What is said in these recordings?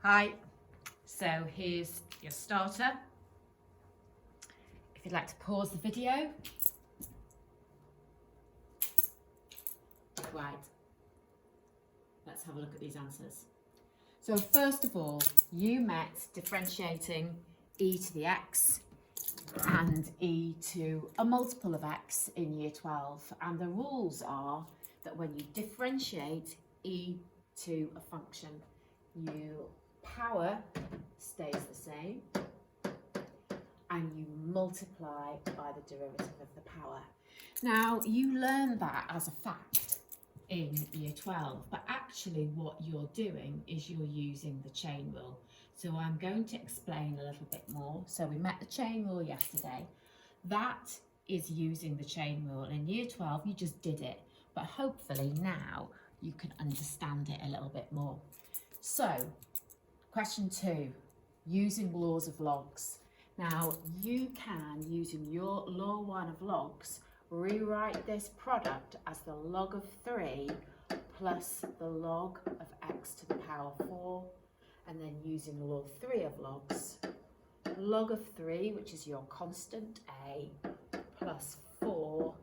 Hi, so here's your starter. If you'd like to pause the video. Right, let's have a look at these answers. So first of all, you met differentiating e to the x and e to a multiple of x in year 12. And the rules are that when you differentiate e to a function, your power stays the same and you multiply by the derivative of the power. Now, you learn that as a fact in year 12, but actually what you're doing is you're using the chain rule. So I'm going to explain a little bit more. So we met the chain rule yesterday. That is using the chain rule. In year 12, you just did it, but hopefully now you can understand it a little bit more. So, question 2, using laws of logs. Now, you can, using your law 1 of logs, rewrite this product as the log of 3 plus the log of x to the power 4, and then using law 3 of logs, log of 3, which is your constant a, plus 4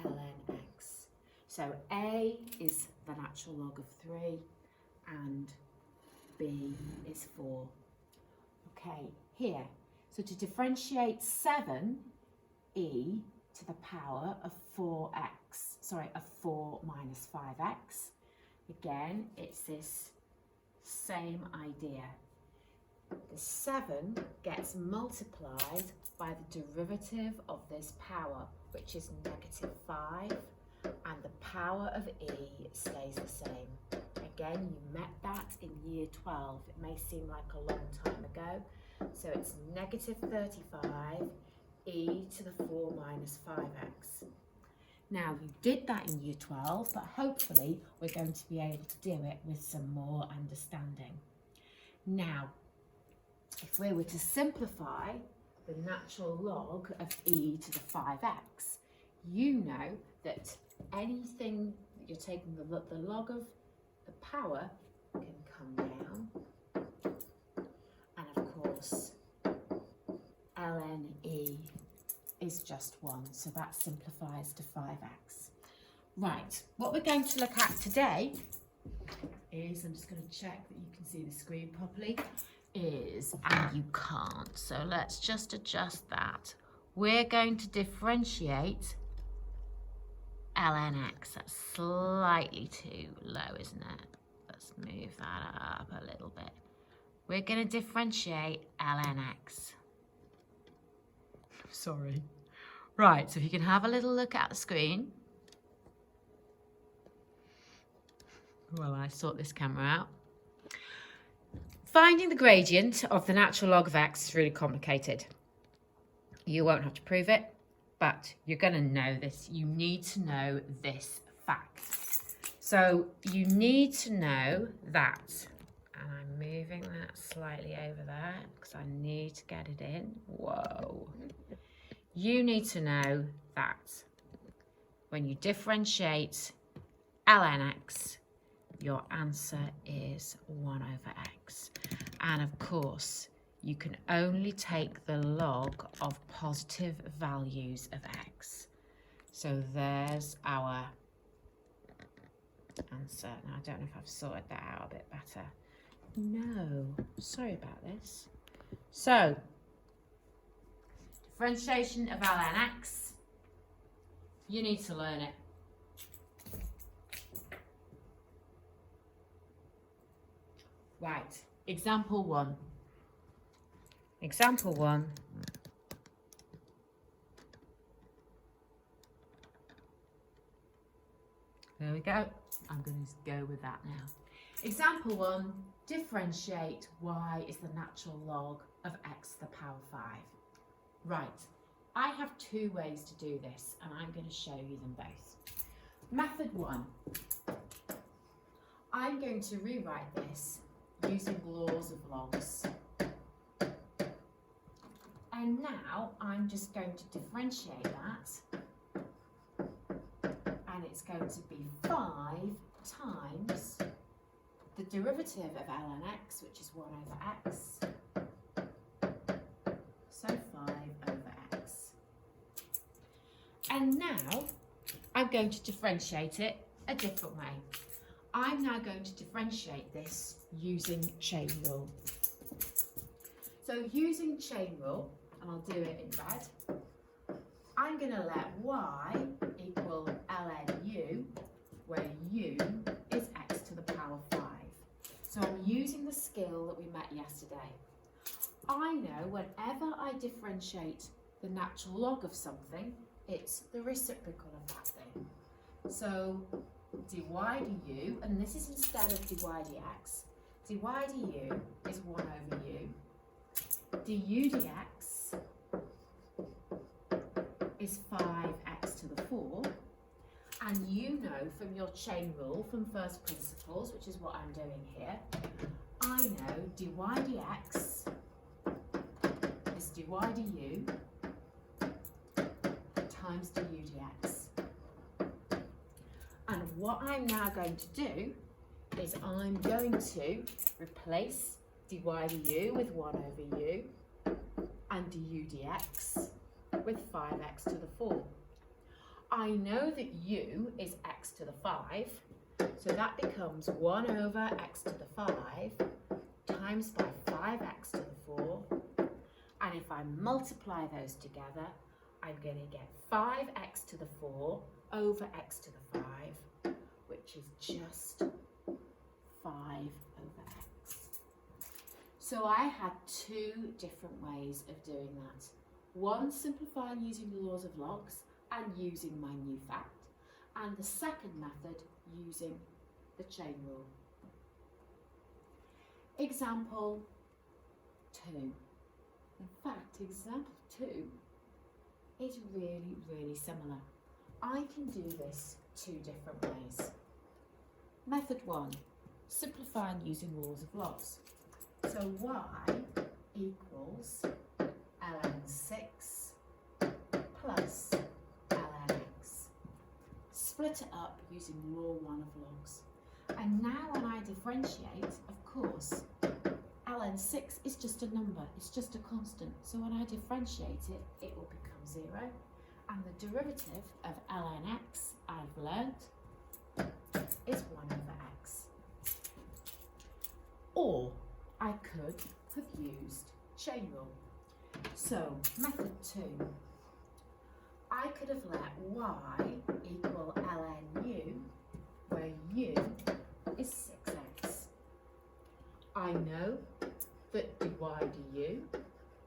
ln x. So a is the natural log of 3 and b is 4. Okay, here. So to differentiate 7e to the power of 4 minus 5x, again, it's this same idea. The 7 gets multiplied by the derivative of this power, which is negative 5, and the power of e stays the same. Again, you met that in year 12. It may seem like a long time ago. So it's negative 35 e to the 4 minus 5x. Now, you did that in year 12, but hopefully we're going to be able to do it with some more understanding. Now, if we were to simplify the natural log of e to the 5x, you know that anything that you're taking the log of the power can come down, and of course ln e is just 1, so that simplifies to 5x. Right, what we're going to look at today is, I'm just going to check that you can see the screen properly, is, and you can't, so let's just adjust that. We're going to differentiate ln x. That's slightly too low, isn't it? Let's move that up a little bit. We're going to differentiate ln x. Sorry. Right, so if you can have a little look at the screen. Well, I sort this camera out. Finding the gradient of the natural log of x is really complicated. You won't have to prove it, but you're going to know this. You need to know this fact. So you need to know that, and I'm moving that slightly over there because I need to get it in. Whoa. You need to know that when you differentiate ln x, your answer is 1 over x. And of course, you can only take the log of positive values of x. So there's our answer. Now, I don't know if I've sorted that out a bit better. No, sorry about this. So, differentiation of ln x, you need to learn it. Right, example 1. Example 1. There we go. I'm going to go with that now. Example 1, differentiate y is the natural log of x to the power 5. Right, I have 2 ways to do this, and I'm going to show you them both. Method 1. I'm going to rewrite this using laws of logs. And now I'm just going to differentiate that, and it's going to be 5 times the derivative of lnx, which is 1 over x, so 5 over x. And now I'm going to differentiate it a different way. I'm now going to differentiate this using chain rule. So using chain rule, and I'll do it in red, I'm going to let y equal ln u, where u is x to the power 5. So I'm using the skill that we met yesterday. I know whenever I differentiate the natural log of something, it's the reciprocal of that thing. So dy du, and this is instead of dy dx, dy du is 1 over u, du dx is 5x to the 4, and you know from your chain rule from first principles, which is what I'm doing here, I know dy dx is dy du times du dx. And what I'm now going to do is I'm going to replace dy du with 1 over u and du dx with 5x to the 4. I know that u is x to the 5, so that becomes 1 over x to the 5 times by 5x to the 4, and if I multiply those together, I'm going to get 5x to the 4 over x to the 5, which is just 5 over x. So I had two different ways of doing that. One, simplifying using the laws of logs and using my new fact, and the second method using the chain rule. Example 2. In fact, example 2 is really similar. I can do this two different ways. Method 1, simplifying using laws of logs. So y equals ln6 plus lnx. Split it up using law 1 of logs. And now when I differentiate, of course, ln6 is just a number, it's just a constant. So when I differentiate it, it will become 0. And the derivative of lnx, I've learnt, is 1 over x. Or I could have used chain rule. So method 2, I could have let y equal ln u, where u is 6x. I know that dy du,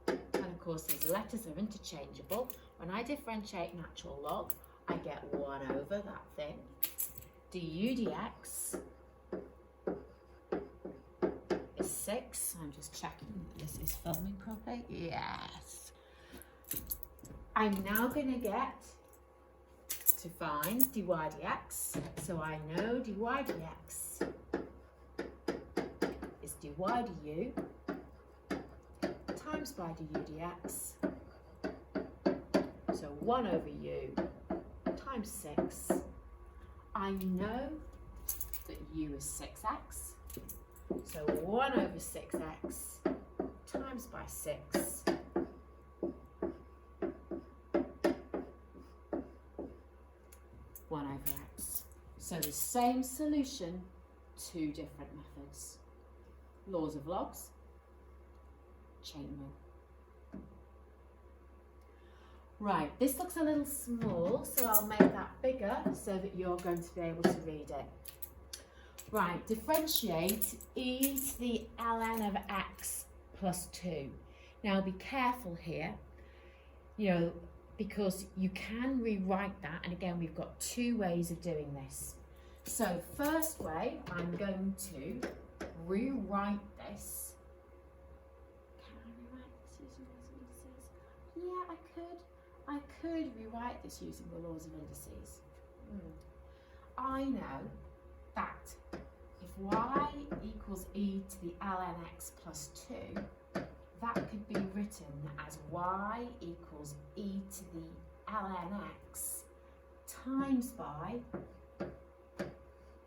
and of course these letters are interchangeable. When I differentiate natural log, I get 1 over that thing. Du dx is 6. I'm just checking that this is filming properly. Yes. I'm now going to get to find dy dx. So I know dy dx is dy du times by du dx. So 1 over u times 6. I know that u is 6x. So 1 over 6x times by 6. Over x. So the same solution, two different methods. Laws of logs, chain rule. Right, this looks a little small, so I'll make that bigger so that you're going to be able to read it. Right, differentiate e to the ln of x plus 2. Now be careful here, because you can rewrite that, and again we've got two ways of doing this. So first way, I'm going to rewrite this. Can I rewrite this using laws of indices? Yeah, I could rewrite this using the laws of indices. I know that if y equals e to the ln x plus 2, that could be written as y equals e to the ln x times by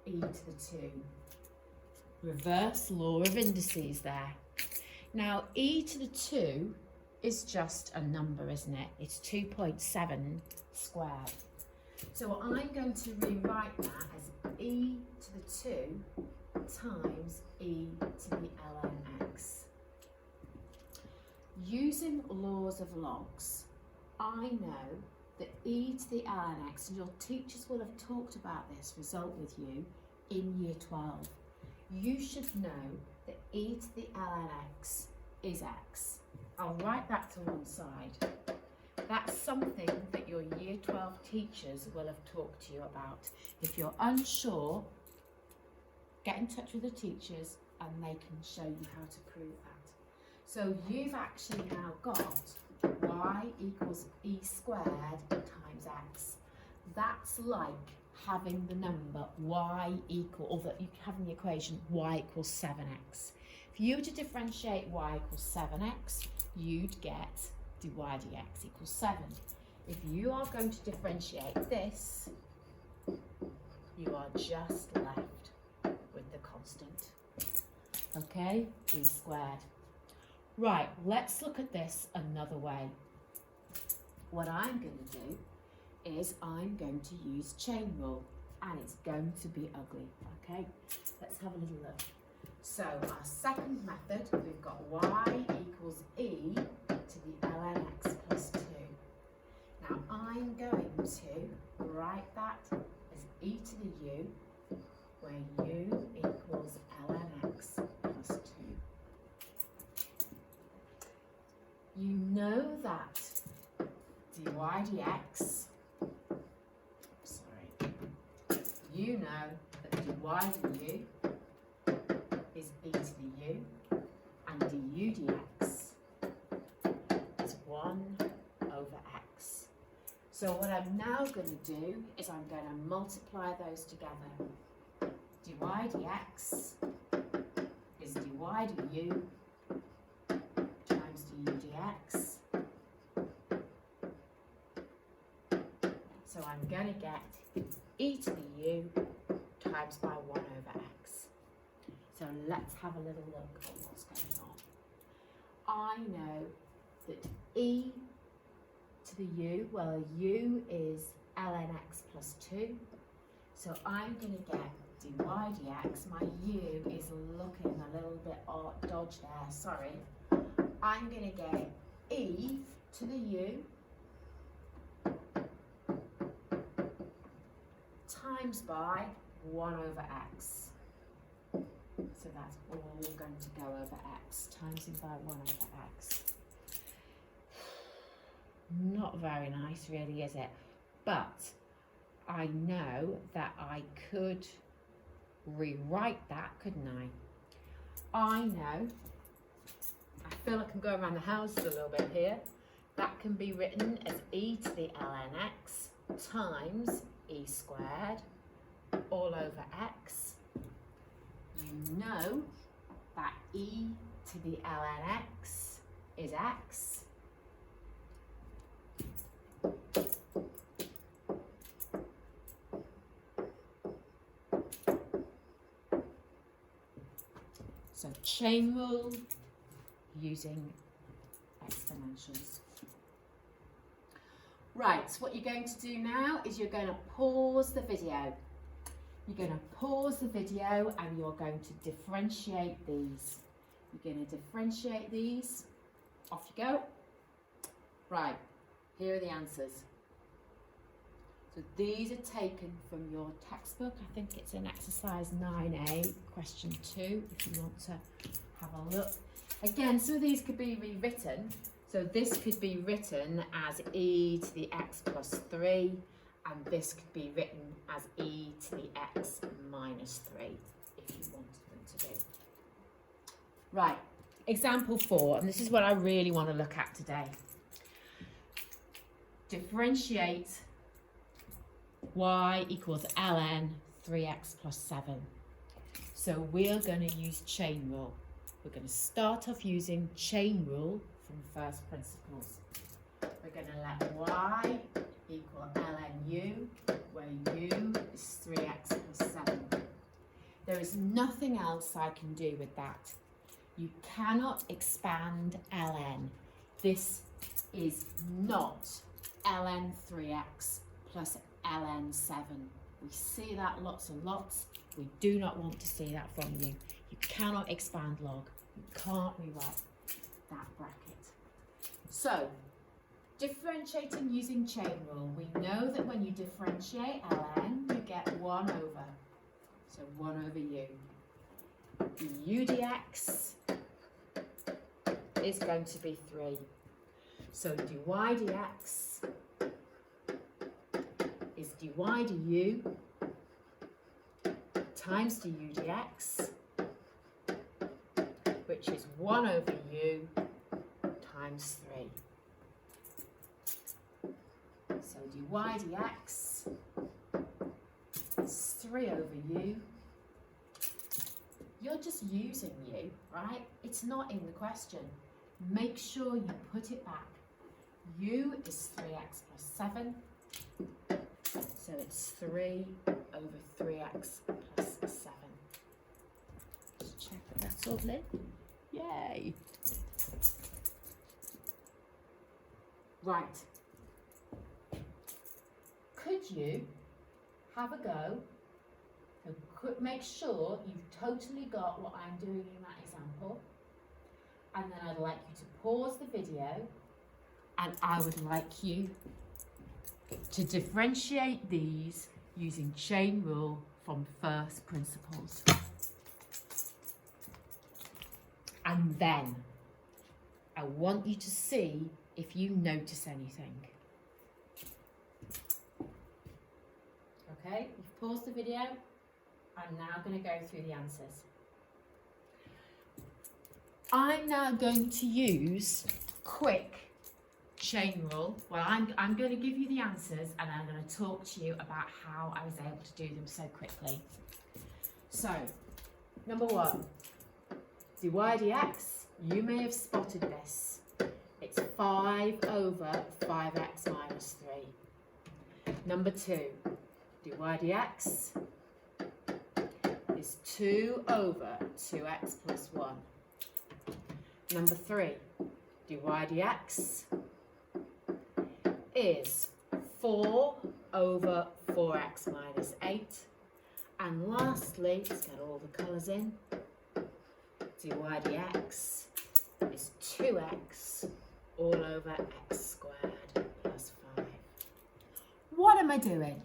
e to the 2. Reverse law of indices there. Now, e to the 2 is just a number, isn't it? It's 2.7 squared. So I'm going to rewrite that as e to the 2 times e to the ln x. Using laws of logs, I know that e to the ln x, and your teachers will have talked about this result with you in year 12. You should know that e to the ln x is x. I'll write that to one side. That's something that your year 12 teachers will have talked to you about. If you're unsure, get in touch with the teachers and they can show you how to prove that. So you've actually now got y equals e squared times x. That's like having the number y equal, or that you have in the equation y equals 7x. If you were to differentiate y equals 7x, you'd get dy dx equals 7. If you are going to differentiate this, you are just left with the constant. Okay, e squared. Right, let's look at this another way. What I'm going to do is I'm going to use chain rule, and it's going to be ugly. Okay, let's have a little look. So our second method, we've got y equals e to the ln x plus 2. Now I'm going to write that as e to the u, where u equals ln x plus 2. You know that dy dx, you know that dy du is e to the u, and du dx is 1 over x. So what I'm now going to do is I'm going to multiply those together. Dy dx is dy du times du dx. So I'm going to get e to the u times by 1 over x. So let's have a little look at what's going on. I know that e to the u, well, u is ln x plus 2. So I'm going to get dy dx. My u is looking a little bit dodgy there, sorry. I'm going to get e to the u times by 1 over x. So that's all going to go over x, times by 1 over x. Not very nice really, is it? But I know that I could rewrite that, couldn't I know, I feel like I'm going around the houses a little bit here. That can be written as e to the ln x times e squared all over x. You know that e to the ln x is x. So chain rule using exponentials. Right, so what you're going to do now is you're going to pause the video. You're going to pause the video and you're going to differentiate these. You're going to differentiate these. Off you go. Right, here are the answers. So these are taken from your textbook. I think it's in exercise 9A, question 2, if you want to have a look. Again, some of these could be rewritten. So this could be written as e to the x plus 3, and this could be written as e to the x minus 3, if you wanted them to be. Right, example 4, and this is what I really want to look at today. Differentiate y equals ln 3x plus 7. So we're going to use chain rule. We're going to start off using chain rule from first principles. We're going to let y equal ln u, where u is 3x plus 7. There is nothing else I can do with that. You cannot expand ln. This is not ln 3x plus ln 7. We see that lots and lots. We do not want to see that from you. You cannot expand log. You can't rewrite that bracket. So, differentiating using chain rule, we know that when you differentiate ln, you get 1 over. So 1 over u. U dx is going to be 3. So dy dx is dy du times du dx, which is 1 over u times 3. So dy dx is 3 over u. You're just using u, right? It's not in the question. Make sure you put it back. U is 3x plus 7. So it's 3 over 3x plus 7. Just check that that's all in. Yay! Right. Could you have a go and make sure you've totally got what I'm doing in that example? And then I'd like you to pause the video and I would like you to differentiate these using chain rule from first principles. And then I want you to see if you notice anything. Okay, you've paused the video. I'm now going to go through the answers. I'm now going to use quick chain rule. Well, I'm going to give you the answers and I'm going to talk to you about how I was able to do them so quickly. So, number 1, dy dx, you may have spotted this. It's 5 over 5x minus 3. Number 2, dy dx is 2 over 2x plus 1. Number 3, dy dx is 4 over 4x minus 8. And lastly, let's get all the colours in, dy dx is 2x all over x squared plus 5. What am I doing?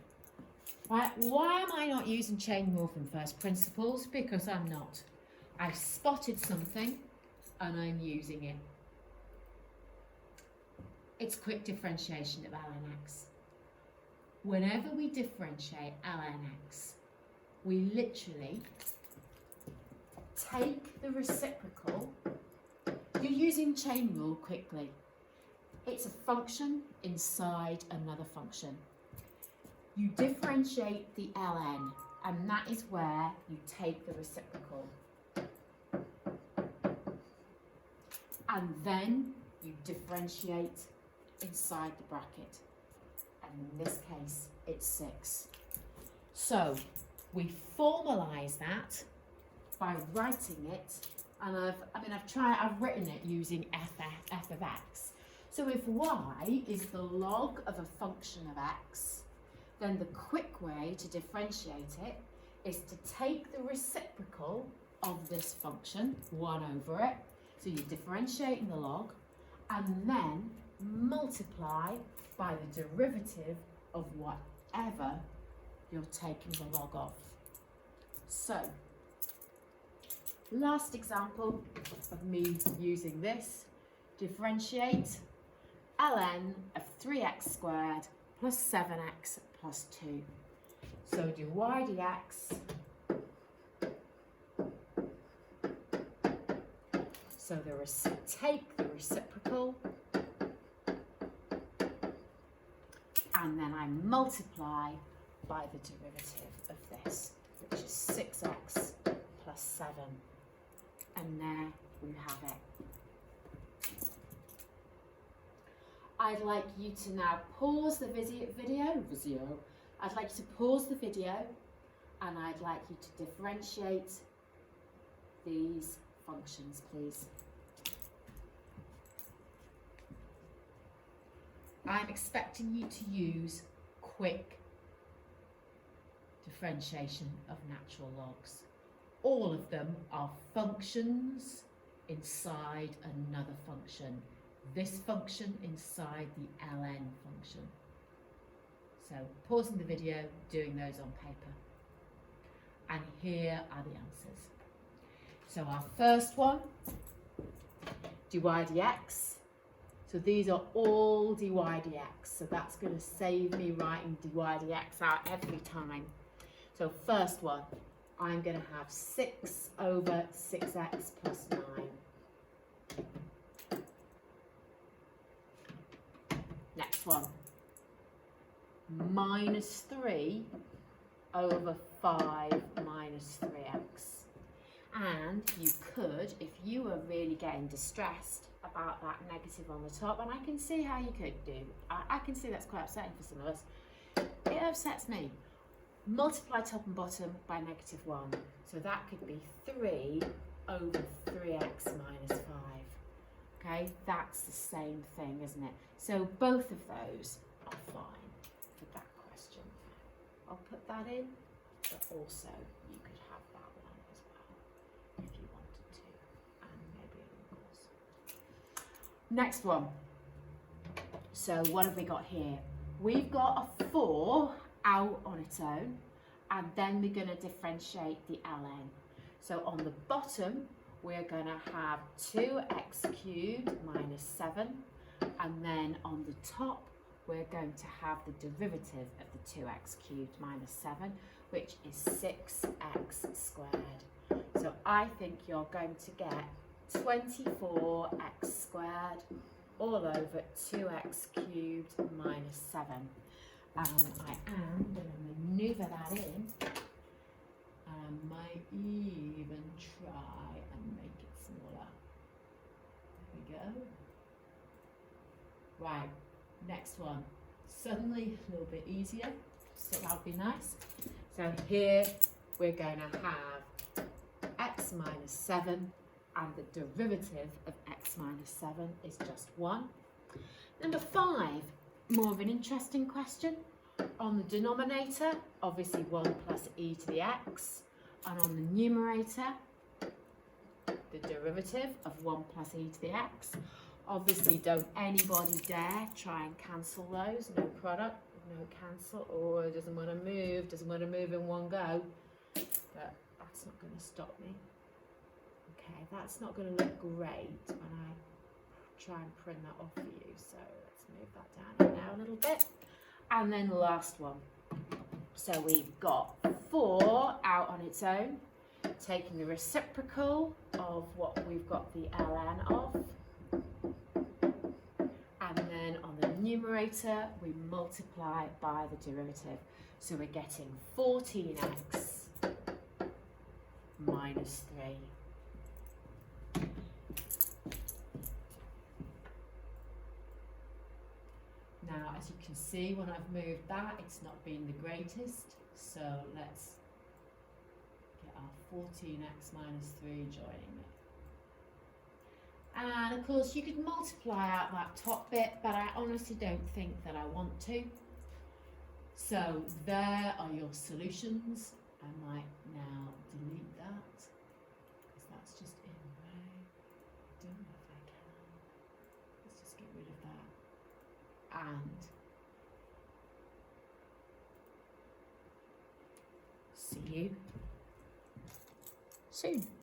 Why am I not using chain rule from first principles? Because I'm not. I've spotted something and I'm using it. It's quick differentiation of Lnx. Whenever we differentiate Lnx, we literally take the reciprocal. You're using chain rule quickly. It's a function inside another function. You differentiate the ln, and that is where you take the reciprocal. And then you differentiate inside the bracket. And in this case, it's 6. So we formalise that by writing it, and I've written it using f of x. So if y is the log of a function of x, then the quick way to differentiate it is to take the reciprocal of this function, 1 over it, so you're differentiating the log, and then multiply by the derivative of whatever you're taking the log of. So, last example of me using this, differentiate ln of 3x squared plus 7x plus 2. So dy dx, so take the reciprocal, and then I multiply by the derivative of this, which is 6x plus 7. And there we have it. I'd like you to now pause the video. I'd like you to pause the video and I'd like you to differentiate these functions, please. I'm expecting you to use quick differentiation of natural logs. All of them are functions inside another function. This function inside the ln function. So pausing the video, doing those on paper. And here are the answers. So our first one, dy dx. So these are all dy dx. So that's going to save me writing dy dx out every time. So first one, I'm going to have 6 over 6x plus 9. Next one, minus 3 over 5 minus 3x. And you could, if you were really getting distressed about that negative on the top, and I can see how you could do, I can see that's quite upsetting for some of us. It upsets me. Multiply top and bottom by -1. So that could be 3 over 3x minus 5. Okay, that's the same thing, isn't it? So both of those are fine for that question. I'll put that in, but also you could have that one as well if you wanted to, and maybe a little course. Next one. So what have we got here? We've got a 4 out on its own, and then we're going to differentiate the ln. So on the bottom, we're going to have 2x cubed minus 7, and then on the top, we're going to have the derivative of the 2x cubed minus 7, which is 6x squared. So I think you're going to get 24x squared all over 2x cubed minus 7. I am going to manoeuvre that in, and I might even try and make it smaller. There we go. Right, next one. Suddenly a little bit easier, so that'll be nice. So here we're going to have x minus 7, and the derivative of x minus 7 is just 1. Number 5. More of an interesting question. On the denominator, obviously 1 plus e to the x, and on the numerator, the derivative of 1 plus e to the x. Obviously, don't anybody dare try and cancel those. No product, no cancel. Oh, it doesn't want to move in one go. But that's not going to stop me. Okay, that's not going to look great when I try and print that off for you. So let's move that down now a little bit. And then the last one. So we've got 4 out on its own, taking the reciprocal of what we've got the ln of. And then on the numerator, we multiply by the derivative. So we're getting 14x minus 3. Now, as you can see, when I've moved that, it's not been the greatest. So let's get our 14x minus 3 joining it. And of course, you could multiply out that top bit, but I honestly don't think that I want to. So there are your solutions. I might now delete that, because that's just in the way. I don't know if I can. Let's just get rid of that. And see you soon.